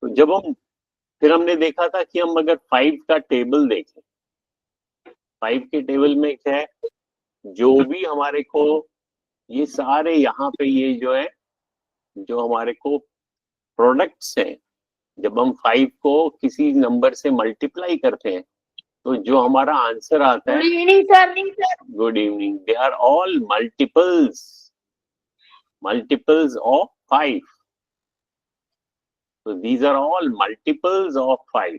तो जब हम फिर हमने देखा था कि हम अगर 5 का टेबल देखें, 5 के टेबल में क्या है, जो भी हमारे को ये सारे यहाँ पे ये जो है, जो हमारे को प्रोडक्ट्स हैं, जब हम 5 को किसी नंबर से मल्टीप्लाई करते हैं तो जो हमारा आंसर आता है, good evening sir. Good evening, they are all multiples of 5. So these are all multiples of 5.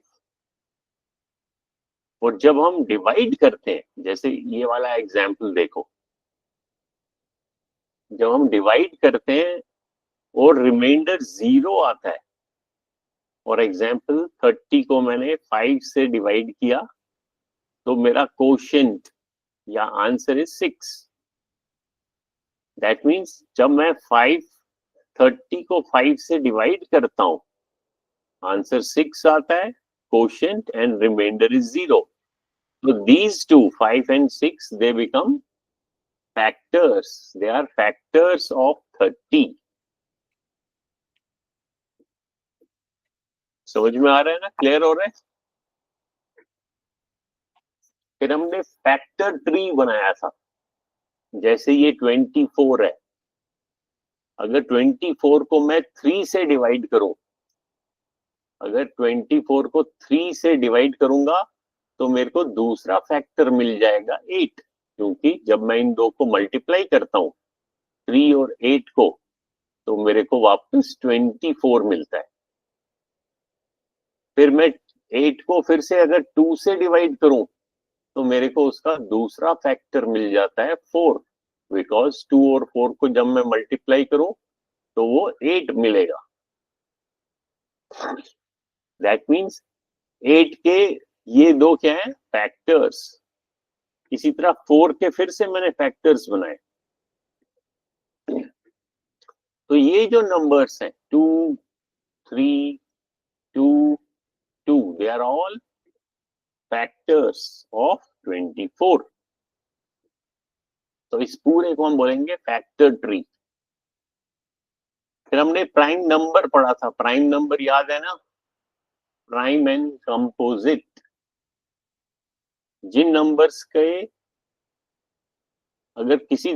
और जब हम डिवाइड करते हैं, जैसे ये वाला एग्जाम्पल देखो, जब हम डिवाइड करते हैं और रिमाइंडर 0 आता है, और एग्जाम्पल 30 को मैंने 5 से डिवाइड किया, तो मेरा कोशेंट या आंसर इज 6. दैट मीन्स जब मैं 30 को 5 से डिवाइड करता हूं, आंसर 6 आता है, quotient and remainder is 0. So these two, 5 and 6, they become factors. They are factors of 30. समझ में आ रहा है ना, क्लियर हो रहा है? फिर हमने फैक्टर ट्री बनाया था. जैसे ये 24 है, अगर 24 को मैं 3 से डिवाइड करूं, अगर 24 को 3 से डिवाइड करूंगा तो मेरे को दूसरा फैक्टर मिल जाएगा 8, क्योंकि जब मैं इन दो को मल्टीप्लाई करता हूं, 3 और 8 को, तो मेरे को वापस 24 मिलता है. फिर मैं 8 को फिर से अगर 2 से डिवाइड करूं तो मेरे को उसका दूसरा फैक्टर मिल जाता है 4, बिकॉज 2 और 4 को जब मैं मल्टीप्लाई करूं तो वो 8 मिलेगा. दैट मीन्स 8 के ये दो क्या है, फैक्टर्स. इसी तरह 4 के फिर से मैंने फैक्टर्स बनाए. तो ये जो नंबर्स हैं 2, 3, 2, 2, they are all factors of 24. तो इस पूरे को हम बोलेंगे फैक्टर ट्री. फिर हमने प्राइम नंबर पढ़ा था. प्राइम नंबर याद है ना, प्राइम एंड कंपोजिट. जिन नंबर्स के अगर किसी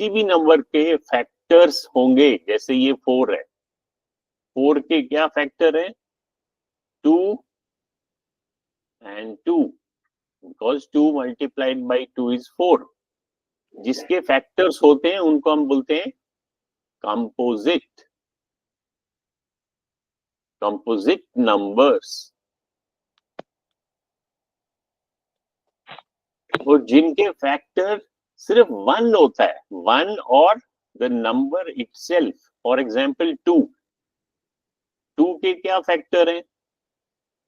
भी नंबर के फैक्टर्स होंगे, जैसे ये 4 है, 4 के क्या फैक्टर है, 2 and 2, because 2 multiplied by 2 is 4. जिसके फैक्टर्स होते हैं उनको हम बोलते हैं कंपोजिट नंबर्स. और जिनके फैक्टर सिर्फ 1 होता है, 1 और the number itself. For example 2 के क्या फैक्टर हैं,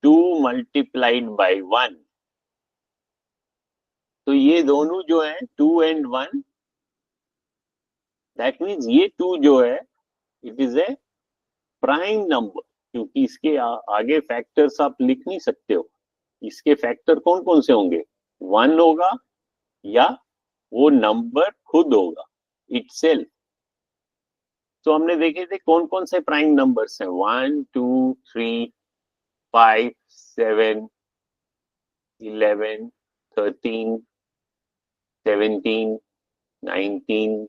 2 मल्टीप्लाइड बाय 1. तो ये दोनों जो है 2 and 1, दैट मीन्स ये 2 जो है it is a prime number, क्योंकि इसके आगे फैक्टर्स आप लिख नहीं सकते हो. इसके फैक्टर कौन कौन से होंगे, 1 होगा या वो नंबर खुद होगा इटसेल्फ. तो हमने देखे थे कौन कौन से प्राइम नंबर्स हैं, 1, 2, 3, 5, 7, 11, 13, 17, 19,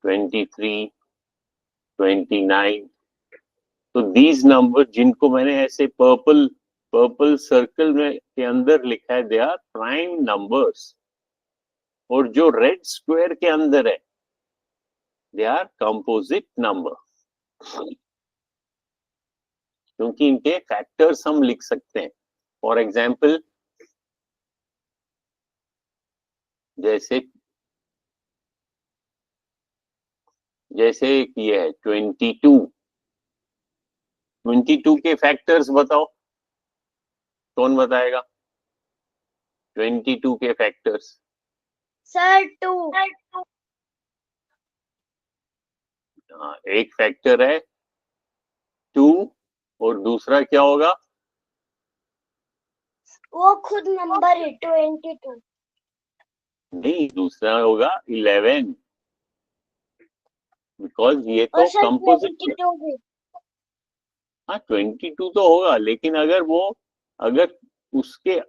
23, 29. तो दीज नंबर जिनको मैंने ऐसे पर्पल सर्कल में के अंदर लिखा है, दे आर प्राइम नंबर्स. और जो रेड स्क्वायर के अंदर है, दे आर कंपोजिट नंबर, क्योंकि इनके फैक्टर्स हम लिख सकते हैं. फॉर एग्जाम्पल जैसे ये है 22 के फैक्टर्स बताओ, कौन बताएगा 22 के फैक्टर्स? सर 2. एक फैक्टर है 2 और दूसरा क्या होगा, वो खुद नंबर है 22. नहीं, दूसरा होगा 11, बिकॉज ये तो और सर कंपोजिट. 22 भी. हाँ 22 तो होगा, लेकिन अगर उसके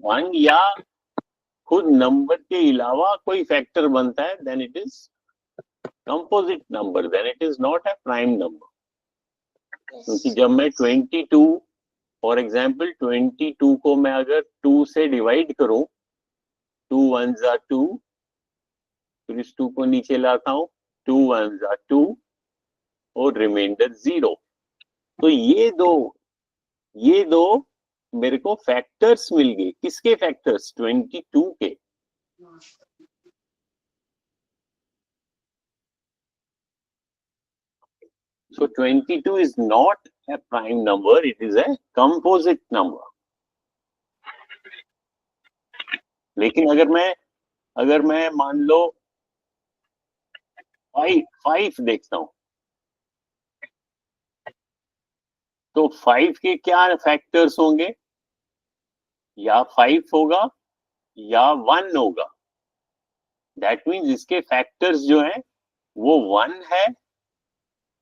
1 या खुद नंबर के अलावा कोई फैक्टर बनता है, then it is composite number, then it is not a prime number. क्योंकि जब मैं 22, फॉर एग्जाम्पल 22 को मैं अगर 2 से डिवाइड करूं, 2 1s are 2, फिर इस 2 को नीचे लाता हूं, 2 1s are 2 और रिमाइंडर 0। तो ये दो मेरे को फैक्टर्स मिल गए। किसके फैक्टर्स? 22 के। So 22 is not a prime number, it is a composite number. लेकिन अगर मैं मान लो 5 देखता हूं, तो 5 के क्या फैक्टर्स होंगे? या 5 होगा या 1 होगा। दैट मीन्स इसके फैक्टर्स जो है वो 1 है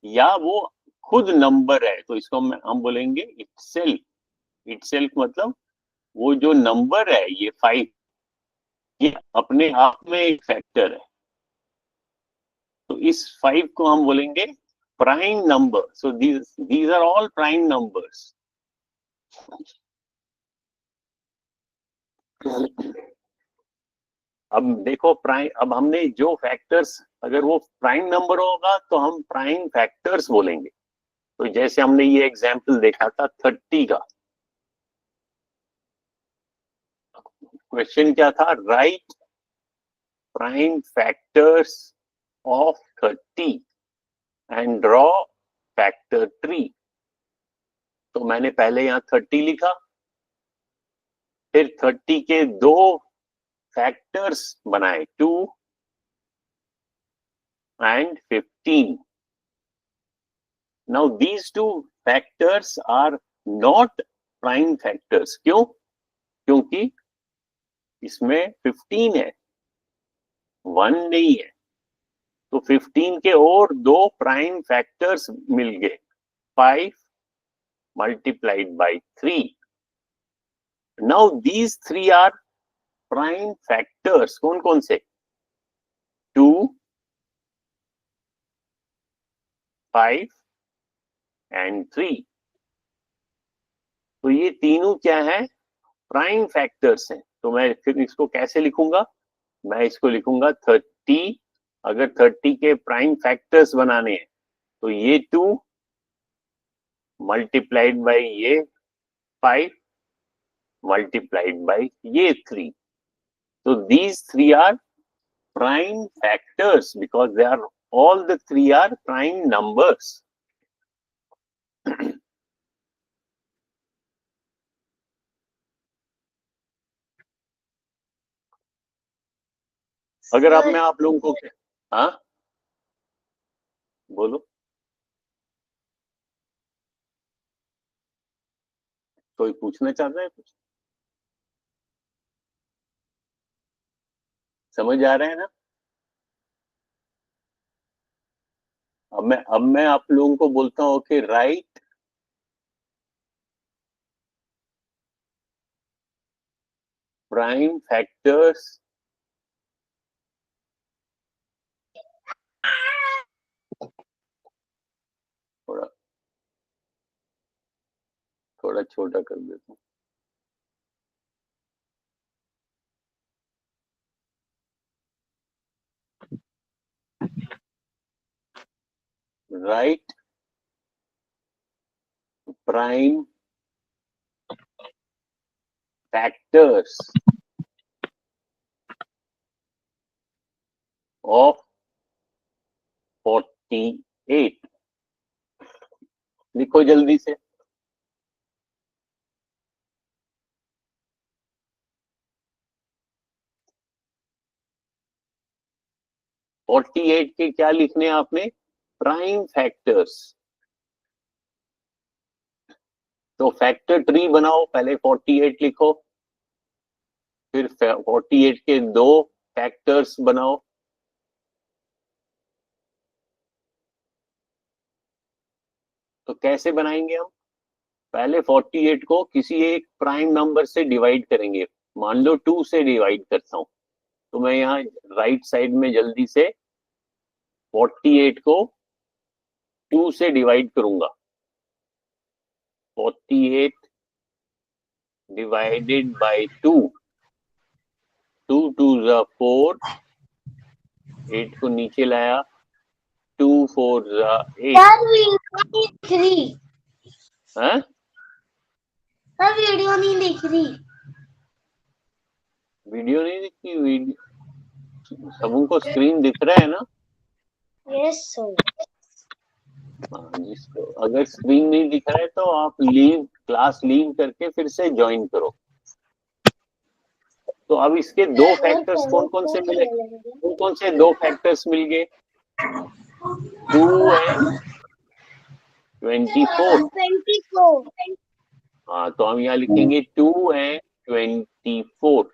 या वो खुद नंबर है। तो इसको हम बोलेंगे इटसेल्फ मतलब वो जो नंबर है ये 5, ये अपने आप में एक फैक्टर है। तो इस 5 को हम बोलेंगे prime number. So these are all prime numbers. अब देखो प्राइम, अब हमने जो फैक्टर्स, अगर वो प्राइम नंबर होगा तो हम प्राइम फैक्टर्स बोलेंगे। तो जैसे हमने ये एग्जांपल देखा था 30 का, क्वेश्चन क्या था? Right prime factors of 30 and draw factor tree. तो मैंने पहले यहाँ 30 लिखा, फिर 30 के दो फैक्टर्स बनाए, 2 and 15. Now these two factors are not prime factors. क्यों? क्योंकि इसमें 15 है, 1 नहीं है। तो 15 के और दो प्राइम फैक्टर्स मिल गए, 5 multiplied by 3. Now these three are prime factors. कौन कौन से? 2, 5 and 3. तो ये तीनों क्या है? प्राइम फैक्टर्स हैं। तो मैं फिर इसको कैसे लिखूंगा? मैं इसको लिखूंगा 30। अगर 30 के प्राइम फैक्टर्स बनाने हैं तो ये 2 मल्टीप्लाइड बाय ये 5 मल्टीप्लाइड बाय ये 3. तो these three are prime factors because they are all the three are prime numbers. अगर अब मैं आप लोगों को, हाँ बोलो, कोई पूछना चाहता है कुछ? समझ आ रहा है ना? अब मैं आप लोगों को बोलता हूँ कि राइट प्राइम फैक्टर्स थोड़ा थोड़ा छोटा कर देता हूँ। Right prime factors of 48। लिखो जल्दी से। 48 के क्या लिखने हैं आपने? Prime factors. तो फैक्टर ट्री बनाओ, पहले 48 लिखो, फिर 48 के दो फैक्टर्स बनाओ। तो कैसे बनाएंगे हम? पहले 48 को किसी एक प्राइम नंबर से डिवाइड करेंगे। मान लो 2 से डिवाइड करता हूं, तो मैं यहाँ राइट साइड में जल्दी से 48 को 2 से डिवाइड करूंगा। 48 डिवाइडेड बाय 2, 2 2 जा 4, 8 को नीचे लाया, 2 4 जा 8। सर वीडियो 3 हाँ सर वीडियो नहीं दिख रही। वीडियो नहीं दिखती? वीडियो सबको स्क्रीन दिख रहा है ना? Yes sir. हाँ, जिसको अगर स्क्रीन नहीं दिख रहा है तो आप क्लास लीव करके फिर से ज्वाइन करो। तो अब इसके दो फैक्टर्स कौन कौन से मिले? कौन से दो फैक्टर्स मिल गए? 2 एंड 24। 24। हाँ, तो हम यहाँ लिखेंगे 2 एंड 24।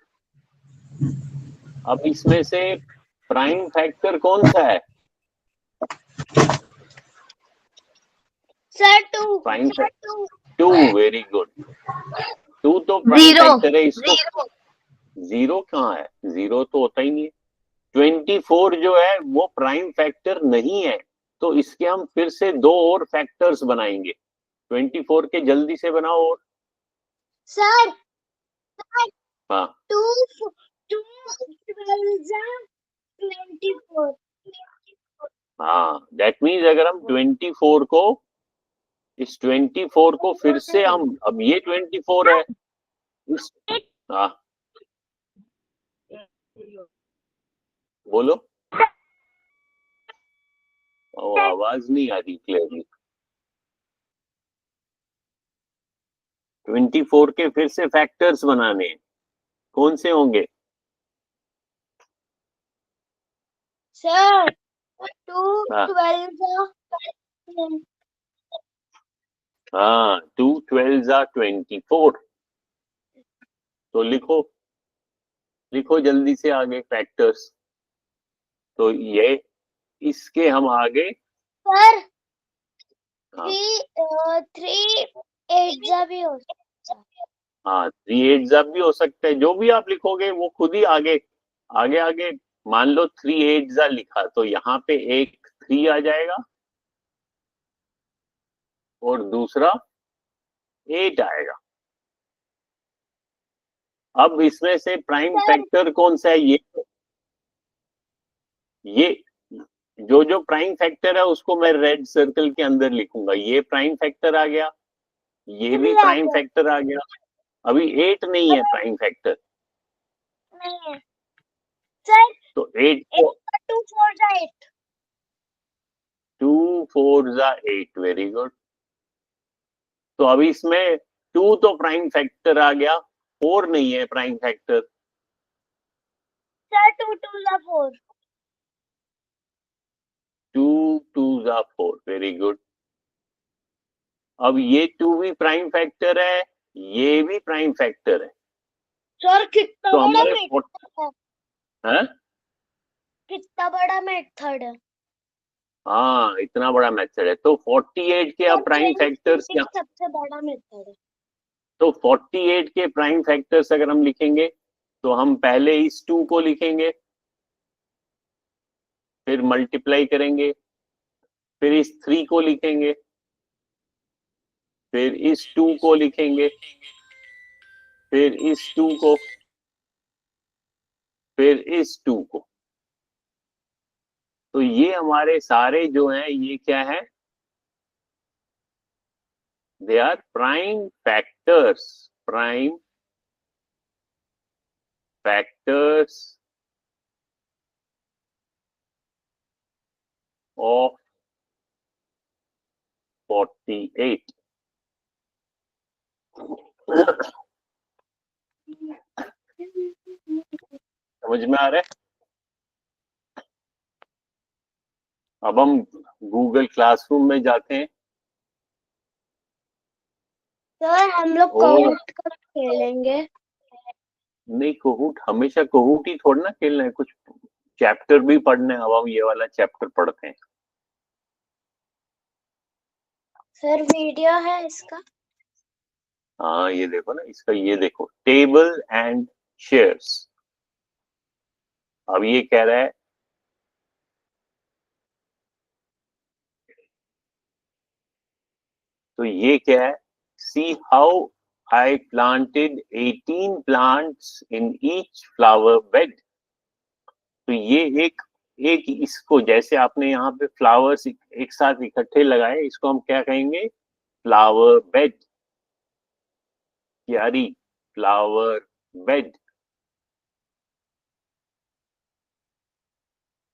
अब इसमें से प्राइम फैक्टर कौन सा है? Sir 2। Prime factor 2, very good. 2 तो प्राइम फैक्टर है। इसको जीरो कहाँ है? जीरो तो होता ही नहीं है। 24 जो है वो प्राइम फैक्टर नहीं है, तो इसके हम फिर से दो और फैक्टर्स बनाएंगे। 24 के जल्दी से बनाओ। और सर हाँ 2 24। हाँ, दैट मीन्स अगर हम 24 को, इस 24 को फिर से हम, अब ये 24 है इस, हाँ बोलो। वो आवाज नहीं आ रही क्लियरली। 24 के फिर से फैक्टर्स बनाने हैं, कौन से होंगे? सर 2 हाँ 12 हाँ, 2 12 जा 24। तो लिखो, लिखो जल्दी से आगे फैक्टर्स। तो ये इसके हम आगे, सर हाँ 3 8 जा भी हो सकता है। हाँ 3 8 जा भी हो सकता है। जो भी आप लिखोगे वो खुद ही आगे आगे आगे। मान लो 3 8 जा लिखा, तो यहाँ पे एक 3 आ जाएगा और दूसरा 8 आएगा। अब इसमें से प्राइम सर फैक्टर कौन सा है? ये जो जो प्राइम फैक्टर है उसको मैं रेड सर्कल के अंदर लिखूंगा। ये प्राइम फैक्टर आ गया, ये भी 3 आ प्राइम गया। फैक्टर आ गया। अभी 8 नहीं है प्राइम फैक्टर, नहीं है सर। तो 8 को 2 4 जा 8। 2 4 जा 8, वेरी गुड। तो अभी इसमें 2 तो प्राइम फैक्टर आ गया, 4 नहीं है प्राइम फैक्टर। सर 2 2 जा 4। 2 2 जा 4, वेरी गुड। अब ये 2 भी प्राइम फैक्टर है, ये भी प्राइम फैक्टर है। सर कितना तो बड़ा हमारे मेथड है? हाँ कितना बड़ा मेथड है? हाँ, इतना बड़ा मेथड है। तो 48 के अब प्राइम फैक्टर्स क्या? सबसे बड़ा मेथड है। तो 48 के प्राइम फैक्टर्स अगर हम लिखेंगे तो हम पहले इस 2 को लिखेंगे, फिर मल्टीप्लाई करेंगे, फिर इस 3 को लिखेंगे, फिर इस 2 को लिखेंगे, फिर इस 2 को, फिर इस 2 को। तो ये हमारे सारे जो हैं ये क्या है? They are prime factors. Prime factors of 48। समझ में आ रहा है? अब हम गूगल क्लासरूम में जाते हैं सर हम लोग और काउंट कर खेलेंगे। नहीं, कहूट हमेशा कहूट ही थोड़ा ना खेलना है, कुछ चैप्टर भी पढ़ना है। अब हम ये वाला चैप्टर पढ़ते हैं। सर वीडियो है इसका। हाँ ये देखो ना, इसका ये देखो, टेबल एंड शेयर्स। अब ये कह रहा है, तो ये क्या है, see how I planted 18 plants in each flower bed. तो ये एक एक इसको, जैसे आपने यहाँ पे फ्लावर्स एक साथ इकट्ठे लगाए, इसको हम क्या कहेंगे, फ्लावर बेड, क्यारी, फ्लावर बेड।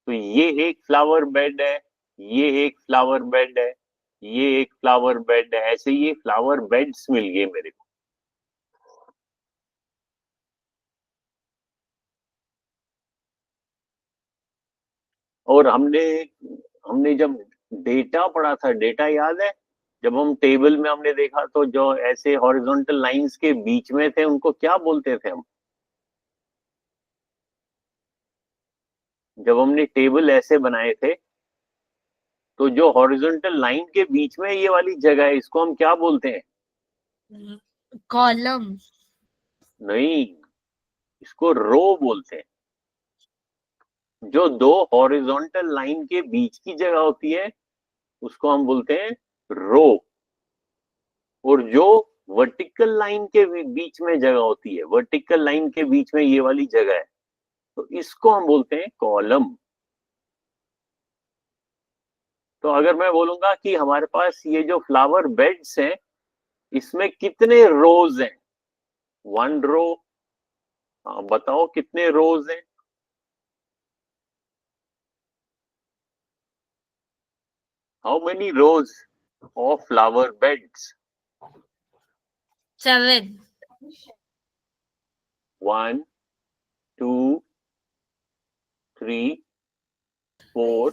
तो ये एक फ्लावर बेड है, ये एक फ्लावर बेड है, ये एक फ्लावर बेड है, ऐसे ये फ्लावर बेड्स मिल गए मेरे को। और हमने हमने जब डेटा पढ़ा था, डेटा याद है, जब हम टेबल में हमने देखा तो जो ऐसे हॉरिजॉन्टल लाइंस के बीच में थे उनको क्या बोलते थे हम, जब हमने टेबल ऐसे बनाए थे तो जो हॉरिजॉन्टल लाइन के बीच में ये वाली जगह है, इसको हम क्या बोलते हैं? कॉलम। नहीं, इसको रो बोलते हैं। जो दो हॉरिजॉन्टल लाइन के बीच की जगह होती है उसको हम बोलते हैं रो। और जो वर्टिकल लाइन के बीच में जगह होती है, वर्टिकल लाइन के बीच में ये वाली जगह है, तो इसको हम बोलते हैं कॉलम। तो अगर मैं बोलूंगा कि हमारे पास ये जो फ्लावर बेड्स हैं, इसमें कितने रोज हैं, 1 रो, बताओ कितने रोज हैं? How many rose of flower beds? 7। 1 2 3 4,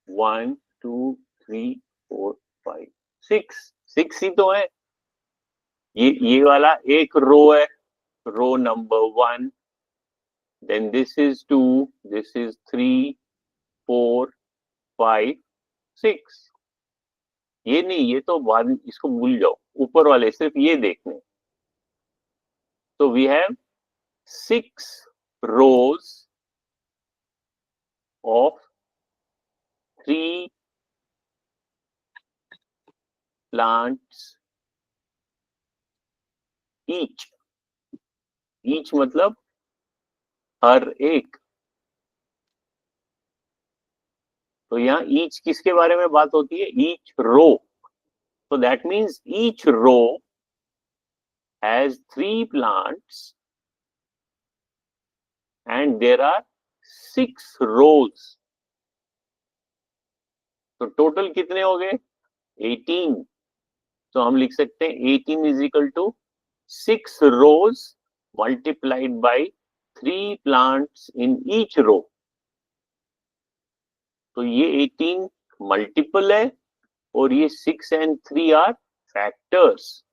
1 2 3 4 5 6, 6 ही तो है। ये वाला एक रो है, row number 1, then this is 2, this is 3 4 5 6। ये नहीं, ये तो बाद, इसको भूल जाओ, ऊपर वाले सिर्फ ये देखने। तो we have 6 rows of 3 plants each। Each मतलब हर एक। तो यहाँ ईच किसके बारे में बात होती है? Each row. तो that means each row has 3 plants and there are 6 rows। तो टोटल कितने हो गए? 18। तो हम लिख सकते हैं 18 is equal to 6 rows multiplied by 3 plants in each row। तो ये 18 मल्टीपल है और ये 6 and 3 आर फैक्टर्स।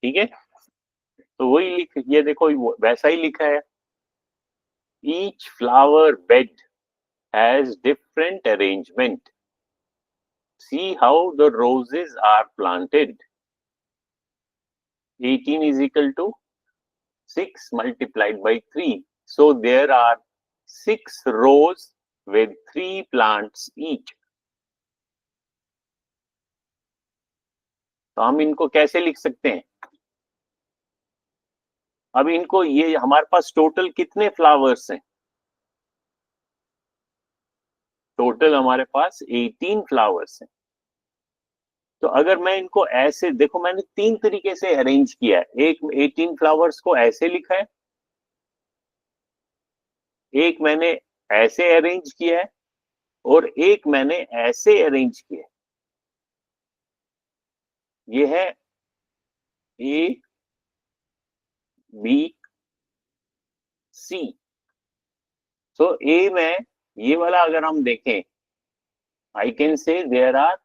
ठीक है, तो वही लिख, ये देखो वैसा ही लिखा है। Each flower bed has different arrangement, see how the roses are planted. 18 is equal to 6 multiplied by 3, so there are 6 rows with 3 plants each। तो हम इनको कैसे लिख सकते हैं? अब इनको, ये हमारे पास टोटल कितने फ्लावर्स हैं? टोटल हमारे पास 18 फ्लावर्स हैं। तो अगर मैं इनको ऐसे देखो, मैंने 3 तरीके से अरेंज किया है। एक 18 फ्लावर्स को ऐसे लिखा है, एक मैंने ऐसे अरेंज किया है, और एक मैंने ऐसे अरेंज किया है। ये है ए बी सी। सो ए में ये वाला अगर हम देखें, I can say there are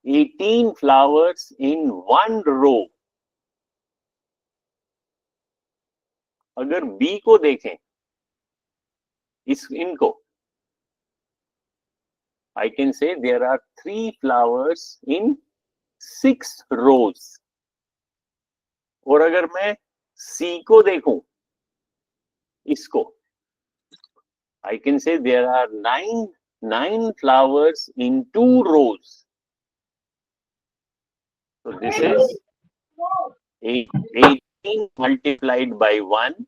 18 flowers in 1 row। अगर बी को देखें, इनको, I can say there are 3 flowers in 6 rows. और अगर मैं C को देखूं, इसको, I can say there are 9 flowers in 2 rows. So this is 18 multiplied by 1.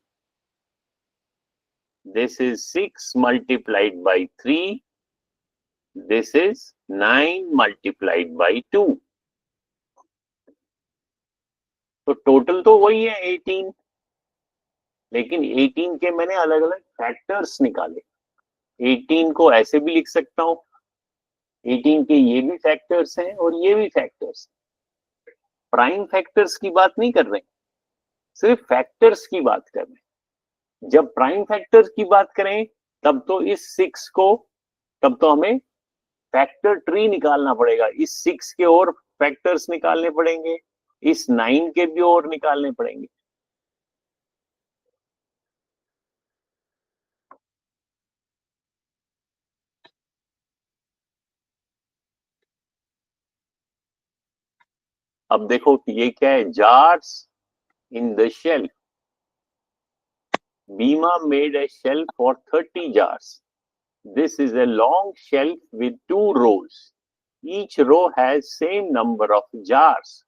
This is 6 multiplied by 3. This is 9 multiplied by 2. तो टोटल तो वही है 18, लेकिन 18 के मैंने अलग अलग फैक्टर्स निकाले. 18 को ऐसे भी लिख सकता हूं, 18 के ये भी फैक्टर्स हैं और ये भी फैक्टर्स. प्राइम फैक्टर्स की बात नहीं कर रहे, सिर्फ फैक्टर्स की बात कर रहे हैं. जब प्राइम फैक्टर्स की बात करें तब तो इस 6 को, तब तो हमें फैक्टर ट्री निकालना पड़ेगा. इस 6 के और फैक्टर्स निकालने पड़ेंगे, इस 9 के भी और निकालने पड़ेंगे. अब देखो कि ये क्या है, जार्स इन द शेल्फ. बीमा made a shelf for 30 jars. This is a long shelf with 2 rows. Each row has same number of jars.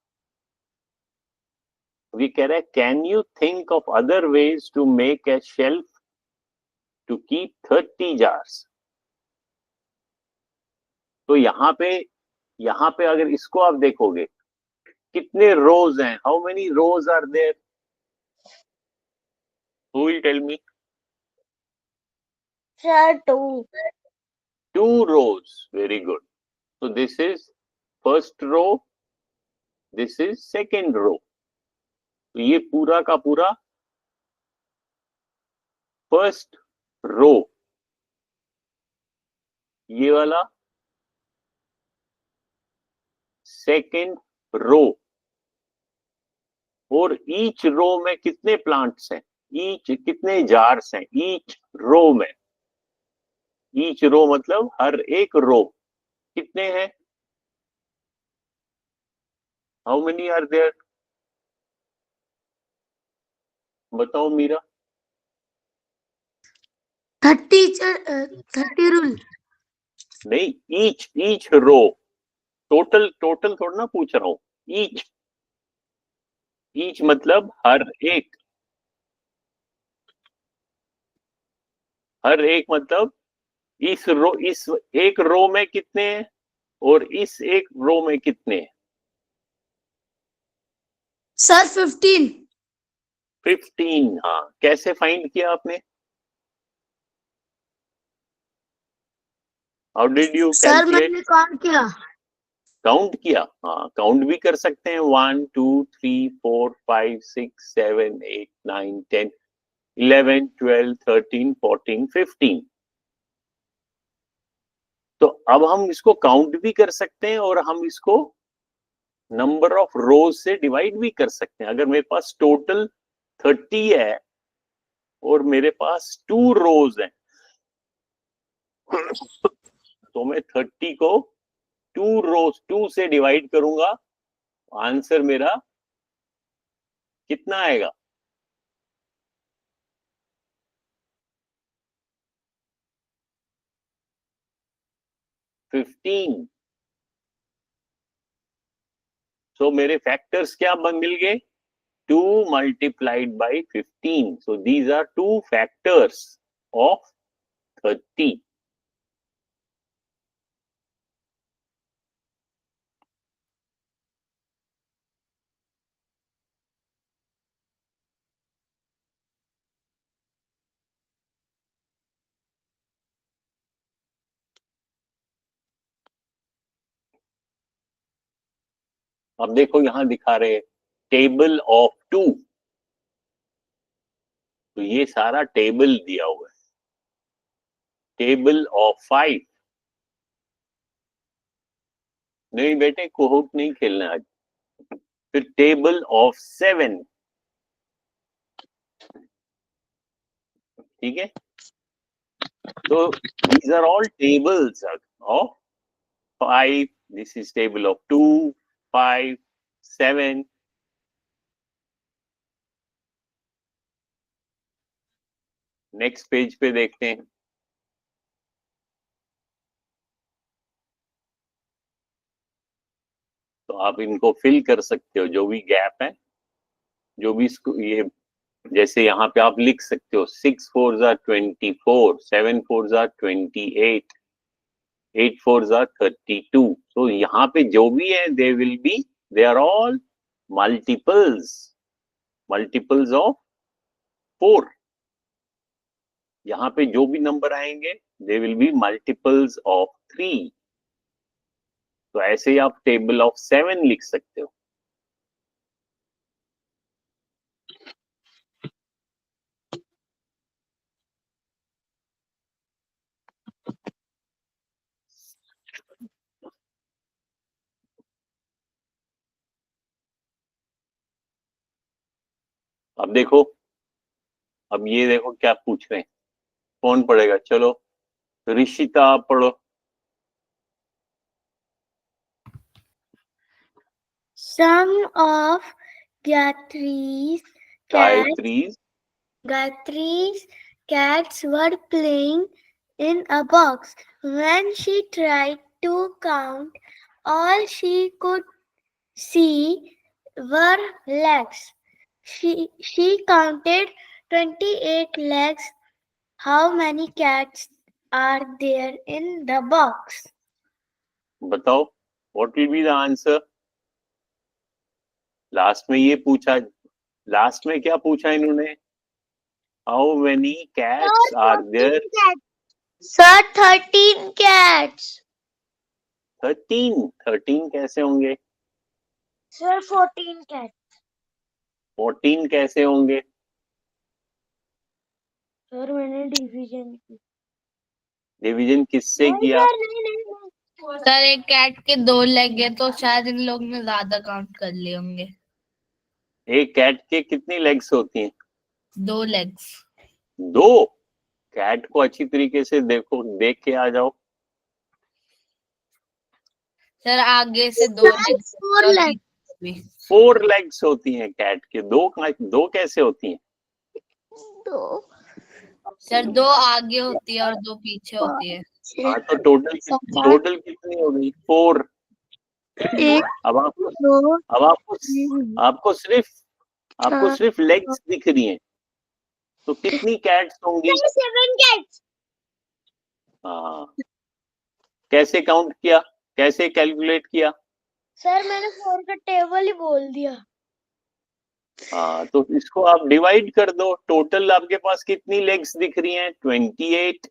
We कह रहे हैं, can you think of other ways to make a shelf to keep 30 jars? तो यहाँ पे अगर इसको आप देखोगे, कितने रोज हैं? How many rows are there? Who will tell me? Sir, 2. 2 rows. Very good. So this is first row, this is second row. तो ये पूरा का पूरा फर्स्ट रो, ये वाला सेकेंड रो. और ईच रो में कितने प्लांट्स हैं? ईच कितने जार्स हैं ईच रो में? ईच रो मतलब हर एक रो कितने हैं? How many are there? बताओ मीरा. 30 रूल. नहीं, ईच रो. टोटल थोड़ा ना पूछ रहा हूं. ईच मतलब हर एक मतलब इस एक रो में कितने हैं और इस एक रो में कितने हैं? सर 15. 15. हाँ, कैसे फाइंड किया आपने? How did you sir calculate? मैंने काउंट किया. काउंट किया. हाँ, काउंट भी कर सकते हैं. 1 2 3 4 5 6 7 8 9 10 11 12 13 14 15. तो अब हम इसको काउंट भी कर सकते हैं और हम इसको नंबर ऑफ रोज से डिवाइड भी कर सकते हैं. अगर मेरे पास टोटल 30 है और मेरे पास 2 रोज हैं, तो मैं 30 को 2 से डिवाइड करूंगा. आंसर मेरा कितना आएगा? $15. सो मेरे फैक्टर्स क्या मिल गए? 2 multiplied by 15. So these are 2 factors of 30. अब देखो यहां दिखा रहे टेबल ऑफ 2. तो ये सारा टेबल दिया हुआ है. Table of 5. नहीं बेटे, कोहोट नहीं खेलना आज. फिर टेबल ऑफ 7. ठीक है. तो these are all tables of 5. This is table of 2, 5, 7. Next page पे देखते हैं. तो आप इनको फिल कर सकते हो, जो भी गैप है, जो भी इसको ये, जैसे यहाँ पे आप लिख सकते हो 6 4s are 24, 7 4s are 28, 8 4s are 32. तो यहाँ पे जो भी है they are all multiples of 4. यहाँ पे जो भी नंबर आएंगे they will be multiples of 3. तो ऐसे ही आप टेबल ऑफ 7 लिख सकते हो. अब देखो, अब ये देखो क्या पूछ रहे हैं. कौन पढ़ेगा? चलो ऋषिता आप पढ़ो. Some of Gayatri's cats were playing in a box. When she tried to count, all she could see were legs. She counted 28 legs. How many cats are there in the box? बताओ, what will be the answer? Last में ये पूछा, last में क्या पूछा इन्होंने? How many cats are there? Sir, 13 cats. 13 कैसे होंगे? Sir, 14 cats. 14 कैसे होंगे? सर मैंने डिवीजन किससे किया? सर एक कैट के 2 लेग है तो शायद इन लोग ने ज्यादा काउंट कर लिए होंगे. एक कैट के कितनी लेग्स होती हैं? 2 लेग्स. 2. कैट को अच्छी तरीके से देखो, देख के आ जाओ. सर आगे से 2 लेग्स. 4 लेग्स होती हैं कैट के. 2 कैसे होती हैं? सर 2 आगे होती है और 2 पीछे होती है. हाँ, तो टोटल कितनी हो गई? 4. अब आपको सिर्फ लेग्स दिख रही हैं, तो कितनी कैट्स होंगी? 7 cats. हाँ, कैसे काउंट किया, कैसे कैलकुलेट किया? सर मैंने 4 का टेबल ही बोल दिया. हाँ, तो इसको आप डिवाइड कर दो. टोटल आपके पास कितनी लेग्स दिख रही हैं? 28.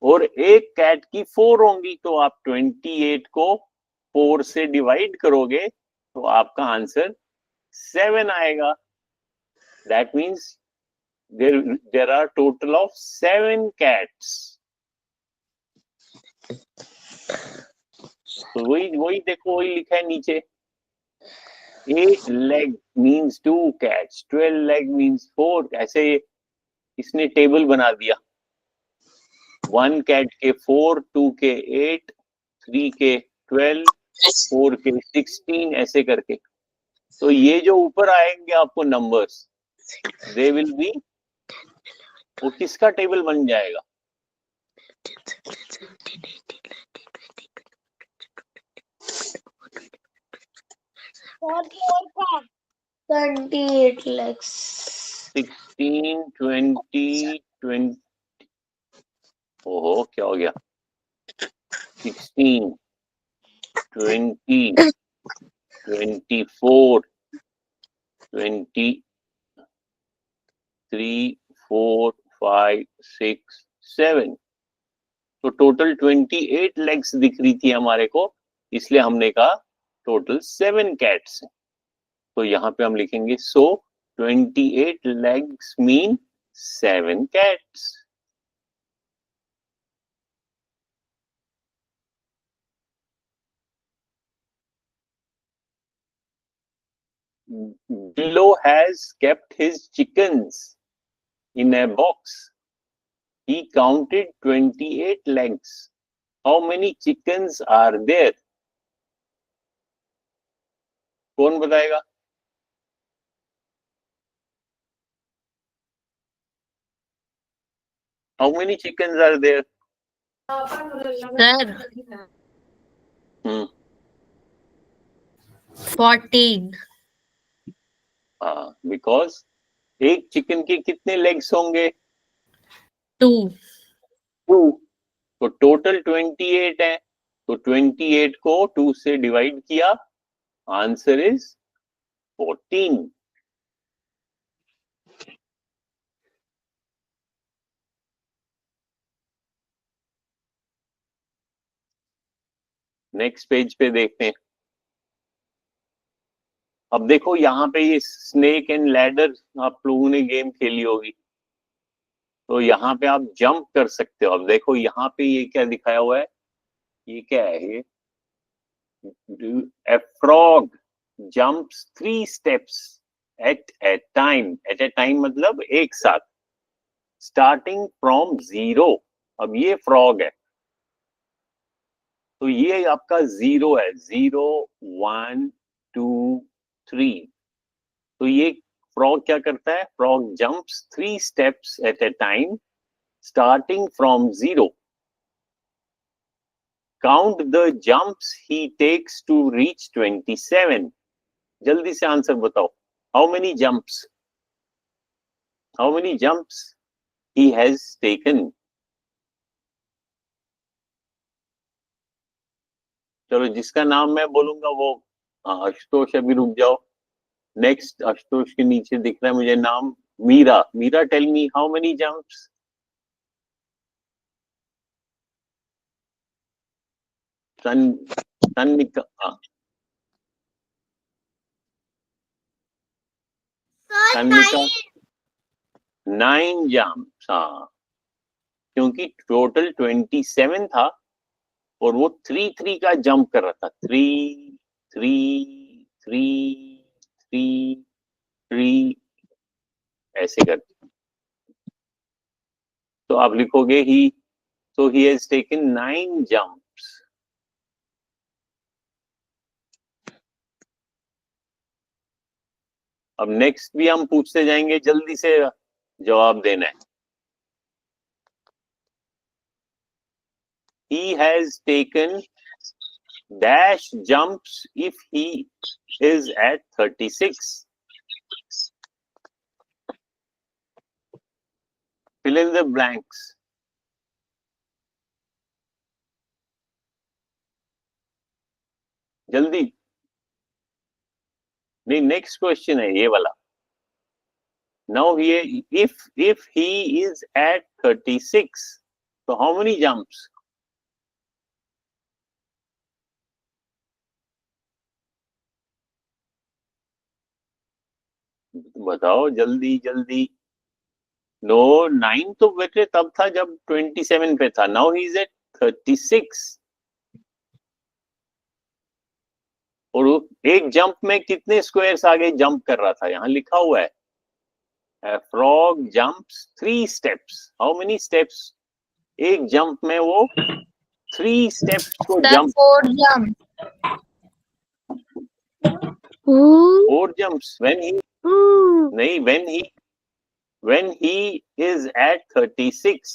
और एक कैट की 4 होंगी, तो आप 28 को 4 से डिवाइड करोगे तो आपका आंसर 7 आएगा. That means there are total of 7 cats. तो वही देखो, वही लिखा है नीचे. 8 leg means 2 cats, 12 leg means 4. ऐसे इसने टेबल बना दिया. 1 कैट के 4, 2 के 8, 3 के 12, 4 के 16, ऐसे करके. तो ये जो ऊपर आएंगे आपको नंबर्स, दे विल बी, वो किसका टेबल बन जाएगा? और 28 legs. 16, 20, 20. ओहो, क्या हो गया? 16, 20, 24, 23, 4, 5, 6, 7. तो टोटल 28 लेग्स दिख रही थी हमारे को, इसलिए हमने कहा टोटल 7 कैट्स. तो यहाँ पे हम लिखेंगे सो 28 legs mean 7 cats. Billo has kept his chickens in a box. He counted 28 legs. How many chickens are there? कौन बताएगा? How many chickens are there? Sir hmm 14. हाँ, बिकॉज एक चिकन के कितने लेग्स होंगे? 2. 2। तो टोटल 28 है, तो 28 को 2 से डिवाइड किया, आंसर इज 14। नेक्स्ट पेज पे देखते हैं। अब देखो यहाँ पे ये स्नेक एंड लैडर आप लोगों ने गेम खेली होगी, तो यहाँ पे आप जंप कर सकते हो। अब देखो यहाँ पे ये क्या दिखाया हुआ है, ये क्या है? ये a frog jumps 3 steps at a time. At a time मतलब एक साथ, starting from 0। अब ये फ्रॉग है, तो ये आपका 0 है, 0 1 2 3। तो ये फ्रॉग क्या करता है? Frog jumps 3 steps at a time starting from 0। Count the jumps he takes to reach 27। जल्दी से आंसर बताओ। How many jumps? How many jumps he has taken? चलो, जिसका नाम मैं बोलूंगा वो आशुतोष, अभी रुक जाओ। नेक्स्ट आशुतोष के नीचे दिख रहा है मुझे नाम Meera. Meera, tell me how many jumps? सन सन्निका, 9 जंप्स। हाँ, क्योंकि टोटल 27 था और वो 3 का जंप कर रहा था। 3 3 3 3 3 ऐसे करके। तो आप लिखोगे ही, so he has taken 9 jumps। अब नेक्स्ट भी हम पूछते जाएंगे, जल्दी से जवाब देना है। He has taken dash jumps if he is at 36। Fill in the blanks। जल्दी, नहीं, नेक्स्ट क्वेश्चन है ये वाला। Now here, if he is at 36, so how many jumps? बताओ जल्दी जल्दी। नो, 9 तो बेटे तब था जब 27 पे था। Now he is at 36। और एक जंप में कितने स्क्वायर्स आगे जंप कर रहा था? यहाँ लिखा हुआ है frog jumps 3 steps. How many steps? एक जंप में वो 3 स्टेप्स को sir jump. 4 jump. 4 jumps when he, नहीं, when he is at 36।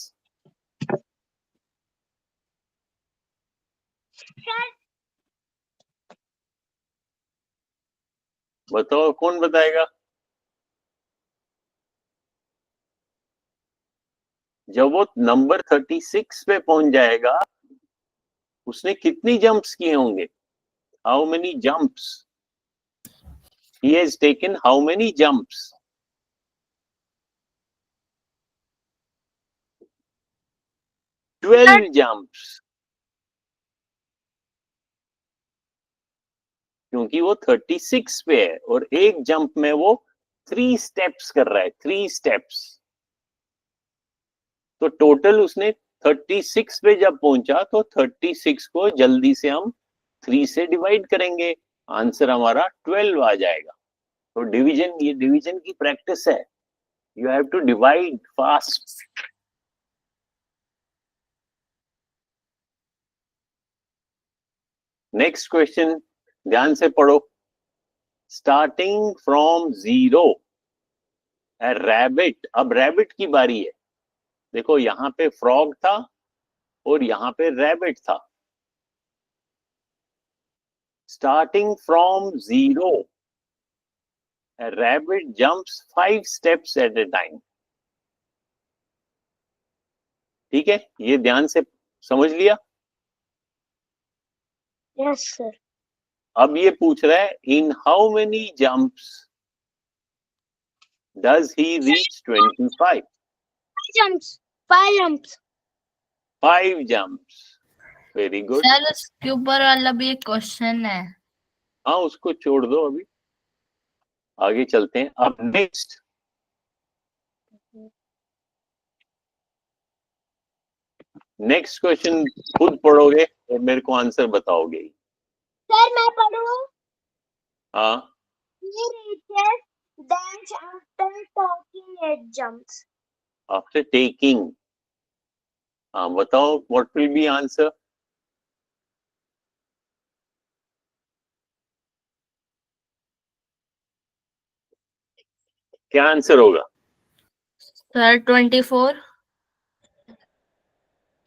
बताओ कौन बताएगा? जब वो नंबर 36 पे पहुंच जाएगा, उसने कितनी जंप्स किए होंगे? How many jumps he has taken? How many jumps? 12 jumps। क्योंकि वो 36 पे है और एक जंप में वो 3 स्टेप्स कर रहा है, 3 स्टेप्स। तो टोटल उसने 36 पे जब पहुंचा तो 36 को जल्दी से हम 3 से डिवाइड करेंगे, आंसर हमारा 12 आ जाएगा। तो डिवीजन, ये डिवीजन की प्रैक्टिस है। You have to divide fast. Next question ध्यान से पढ़ो. Starting from 0 a rabbit. अब रैबिट की बारी है. देखो यहाँ पे फ्रॉग था और यहाँ पे रैबिट था. Starting from 0 a rabbit jumps 5 steps at a time. ठीक है, ये ध्यान से समझ लिया. Yes sir. अब ये पूछ रहा है in how many jumps does he reach 25. Jumps 5 jumps. 5 jumps. Very good. Sir उसके ऊपर वाला भी एक क्वेश्चन है. हाँ, उसको छोड़ दो, अभी आगे चलते हैं. अब नेक्स्ट क्वेश्चन खुद पढ़ोगे और मेरे को आंसर बताओगे. सर मैं पढ़ूं. हाँ, He reaches dash after taking 8 jumps. After taking. हाँ, बताओ व्हाट विल बी आंसर. क्या आंसर होगा? सर 24.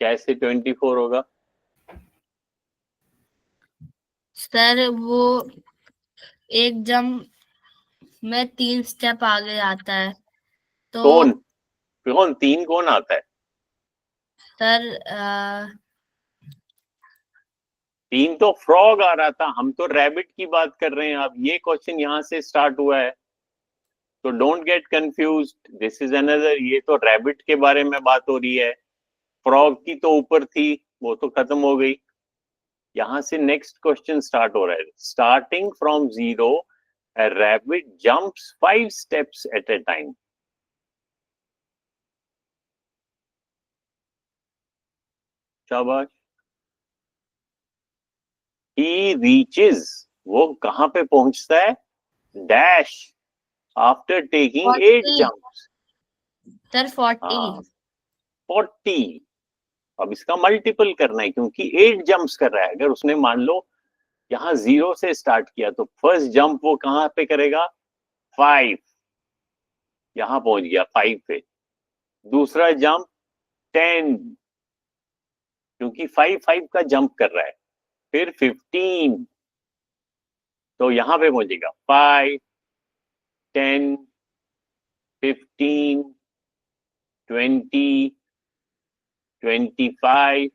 कैसे 24 होगा? सर वो एक जंप में 3 स्टेप आगे आता है तो कौन 3 कौन आता है? सर 3 तो फ्रॉग आ रहा था. हम तो रैबिट की बात कर रहे हैं. अब ये क्वेश्चन यहाँ से स्टार्ट हुआ है, तो don't get confused. This is another. ये तो रैबिट के बारे में बात हो रही है. फ्रॉग की तो ऊपर थी, वो तो खत्म हो गई. यहां से नेक्स्ट क्वेश्चन स्टार्ट हो रहा है. Starting from 0 a rabbit jumps 5 steps at a time. शाबाश. ही रीचेस, वो कहां पे पहुंचता है? Dash after taking 8 40. Jumps. Sir 40. 40. अब इसका मल्टीपल करना है क्योंकि 8 जंप्स कर रहा है. अगर उसने मान लो यहाँ 0 से स्टार्ट किया तो फर्स्ट जंप वो कहां पे करेगा? 5. यहां पहुंच गया 5 पे. दूसरा जंप 10, क्योंकि 5 का जंप कर रहा है. फिर 15, तो यहां पे पहुंचेगा 5, 10, 15, 20, 25.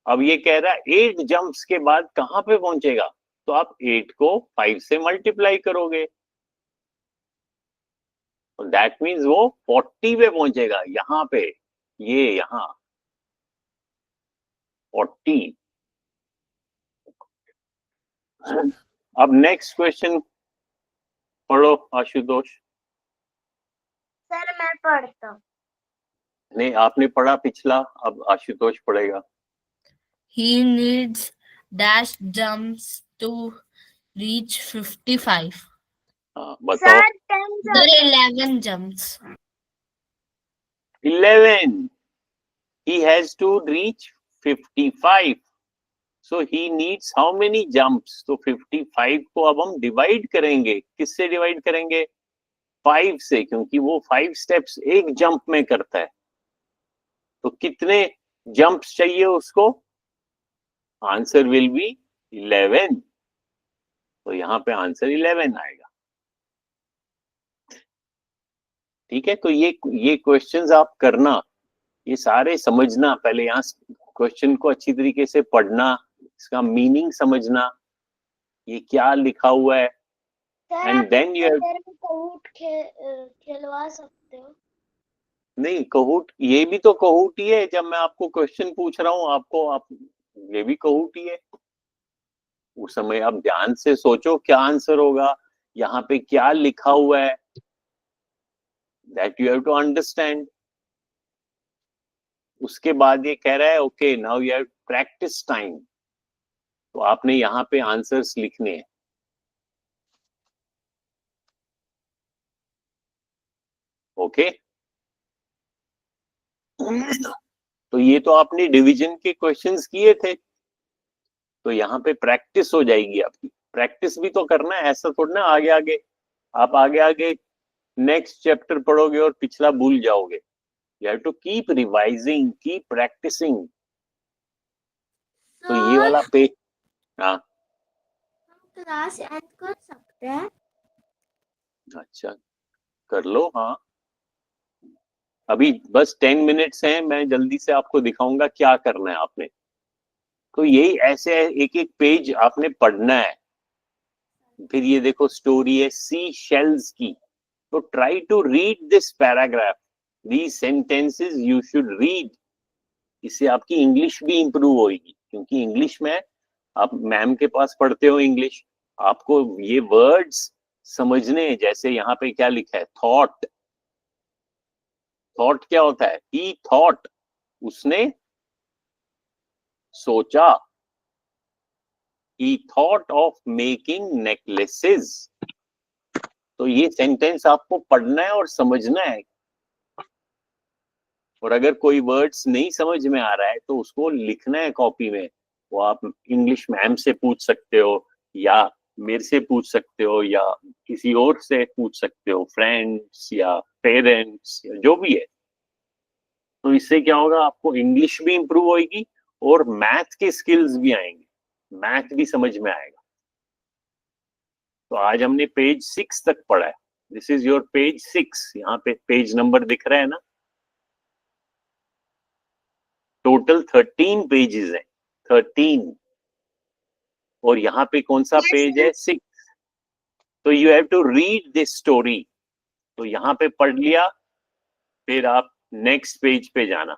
अब ये कह रहा है 8 जंप्स के बाद कहां पे पहुंचेगा, तो आप 8 को 5 से मल्टीप्लाई करोगे, तो दैट मीन्स वो 40 पे पहुंचेगा. यहां पे ये यहां 40. अब नेक्स्ट क्वेश्चन पढ़ो आशुतोष. सर मैं पढ़ता हूँ. नहीं, आपने पढ़ा पिछला, अब आशुतोष पढ़ेगा. He needs dash jumps to reach 55. हाँ, बताओ. Sir 10 There jumps. are 11 jumps. 11. He has to reach 55. So he needs how many jumps? तो 55 को अब हम डिवाइड करेंगे. किससे डिवाइड करेंगे? 5 से, क्योंकि वो 5 स्टेप्स एक जंप में करता है. तो कितने जंप्स चाहिए उसको? Answer will be 11. तो यहाँ पे आंसर 11 आएगा. ठीक है, तो ये क्वेश्चंस आप करना, ये सारे समझना. पहले यहाँ क्वेश्चन को अच्छी तरीके से पढ़ना, इसका मीनिंग समझना, ये क्या लिखा हुआ है. सर एंड आप देन यू सर में कहूट खिलवा सकते हो. नहीं, कहूट ये भी तो कहूट ही है. जब मैं आपको क्वेश्चन पूछ रहा हूँ आपको, आप ये भी कहूट ही है. उस समय आप ध्यान से सोचो क्या आंसर होगा, यहाँ पे क्या लिखा हुआ है, that you have to understand. उसके बाद ये कह रहा है okay now you have practice time, तो आपने यहाँ पे आंसर्स लिखने हैं. ओके, तो ये तो आपने डिवीजन के क्वेश्चंस किए थे. तो यहाँ पे प्रैक्टिस हो जाएगी आपकी। प्रैक्टिस भी तो करना है, ऐसा थोड़ा ना आगे आगे आप आगे आगे नेक्स्ट चैप्टर पढ़ोगे और पिछला भूल जाओगे। You have to keep revising, keep practising. तो ये वाला पे, हाँ क्लास एंड कर सकते हैं? अच्छा कर लो। हाँ अभी बस 10 मिनट्स हैं, मैं जल्दी से आपको दिखाऊंगा क्या करना है आपने। तो यही ऐसे एक एक पेज आपने पढ़ना है। फिर ये देखो स्टोरी है सी शेल्स की, तो try to read this paragraph, these sentences you should read. इससे आपकी इंग्लिश भी इंप्रूव होगी, क्योंकि इंग्लिश में आप मैम के पास पढ़ते हो इंग्लिश, आपको ये वर्ड्स समझने। जैसे यहाँ पे क्या लिखा है, थॉट। थॉट क्या होता है, ही थॉट, उसने सोचा। ही थॉट ऑफ मेकिंग नेकलेसेस। तो ये सेंटेंस आपको पढ़ना है और समझना है। और अगर कोई वर्ड्स नहीं समझ में आ रहा है तो उसको लिखना है कॉपी में। वो आप इंग्लिश मैम से पूछ सकते हो, या मेरे से पूछ सकते हो, या किसी और से पूछ सकते हो, फ्रेंड्स या पेरेंट्स या जो भी है। तो इससे क्या होगा, आपको इंग्लिश भी इंप्रूव होगी और मैथ के स्किल्स भी आएंगे, मैथ भी समझ में आएगा। तो आज हमने पेज 6 तक पढ़ा है। This is your page 6। यहाँ पे पेज नंबर दिख रहा है ना। टोटल 13 पेजेस हैं, 13। और यहाँ पे कौन सा पेज है, 6। तो you have to read this story. तो यहाँ पे पढ़ लिया, फिर आप नेक्स्ट पेज पे जाना।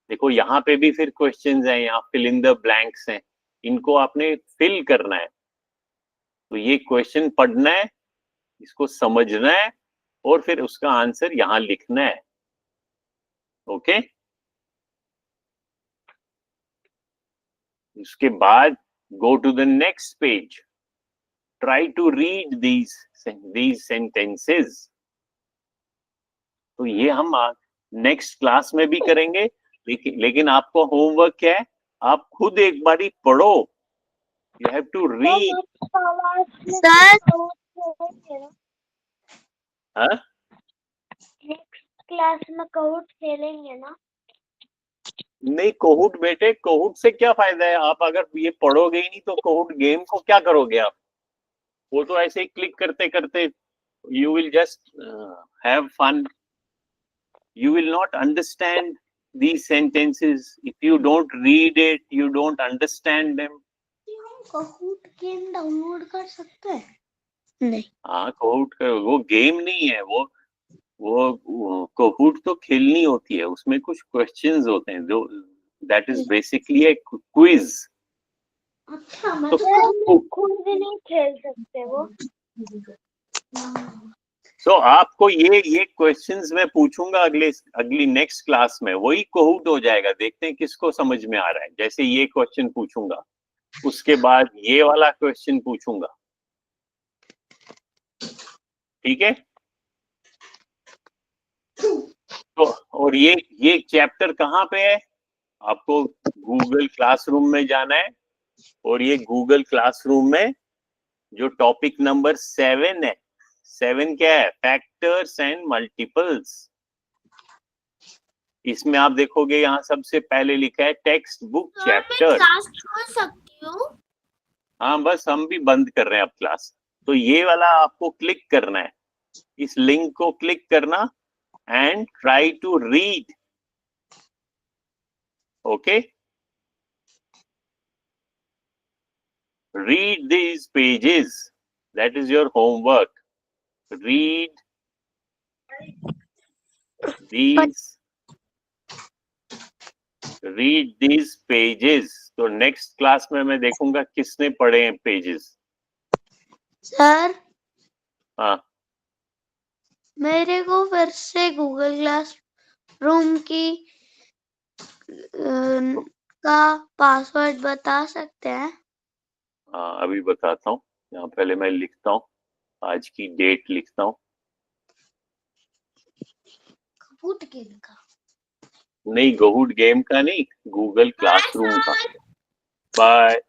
देखो यहाँ पे भी फिर क्वेश्चंस हैं, यहाँ फिल इन द ब्लैंक्स हैं, इनको आपने फिल करना है। तो ये क्वेश्चन पढ़ना है, इसको समझना है, और फिर उसका आंसर यहाँ लिखना है। ओके उसके बाद go to the next page, try to read these sentences। तो ये हम नेक्स्ट क्लास में भी करेंगे, लेकिन आपको होमवर्क क्या है, आप खुद एक बारी पढ़ो। You have to read. Sir next class में काउट खेलेंगे ना? नहीं कोहूट बेटे, कोहूट से क्या फायदा है, आप अगर ये पढ़ोगे ही नहीं तो कोहूट गेम को क्या करोगे आप। वो तो ऐसे ही क्लिक करते करते you will just have fun. You will not understand these sentences if you don't read it, you don't understand them। Cout game download कर सकते हैं? नहीं। हाँ काहूट वो गेम नहीं है, वो काहूट तो खेलनी होती है, उसमें कुछ क्वेश्चंस होते हैं जो that is basically A quiz. अच्छा मतलब खुद भी नहीं खेल सकते वो? तो आपको ये क्वेश्चंस मैं पूछूंगा अगली नेक्स्ट क्लास में, वही काहूट हो जाएगा। देखते हैं किसको समझ में आ रहा है। जैसे ये क्वेश्चन पूछूंगा, उसके बाद ये वाला क्वेश्चन पूछूंगा, ठीक है। तो और ये चैप्टर कहाँ पे है, आपको गूगल क्लासरूम में जाना है। और ये गूगल क्लासरूम में जो टॉपिक नंबर 7 है, 7 क्या है, फैक्टर्स एंड मल्टीपल्स। इसमें आप देखोगे यहाँ सबसे पहले लिखा है टेक्स्ट बुक चैप्टर। क्लास छोड़ सकती हूँ? हाँ बस हम भी बंद कर रहे हैं अब क्लास। तो ये वाला आपको क्लिक करना है, इस लिंक को क्लिक करना and try to read। Okay, read these pages, that is your homework। read these pages। तो नेक्स्ट क्लास में मैं देखूंगा किसने पढ़े हैं पेजेस। सर हाँ मेरे को फिर से गूगल क्लास रूम की का पासवर्ड बता सकते हैं? हाँ अभी बताता हूँ। यहाँ पहले मैं लिखता हूँ, आज की डेट लिखता हूँ। काहूट गेम का? नहीं काहूट गेम का नहीं, गूगल क्लासरूम का। बाय।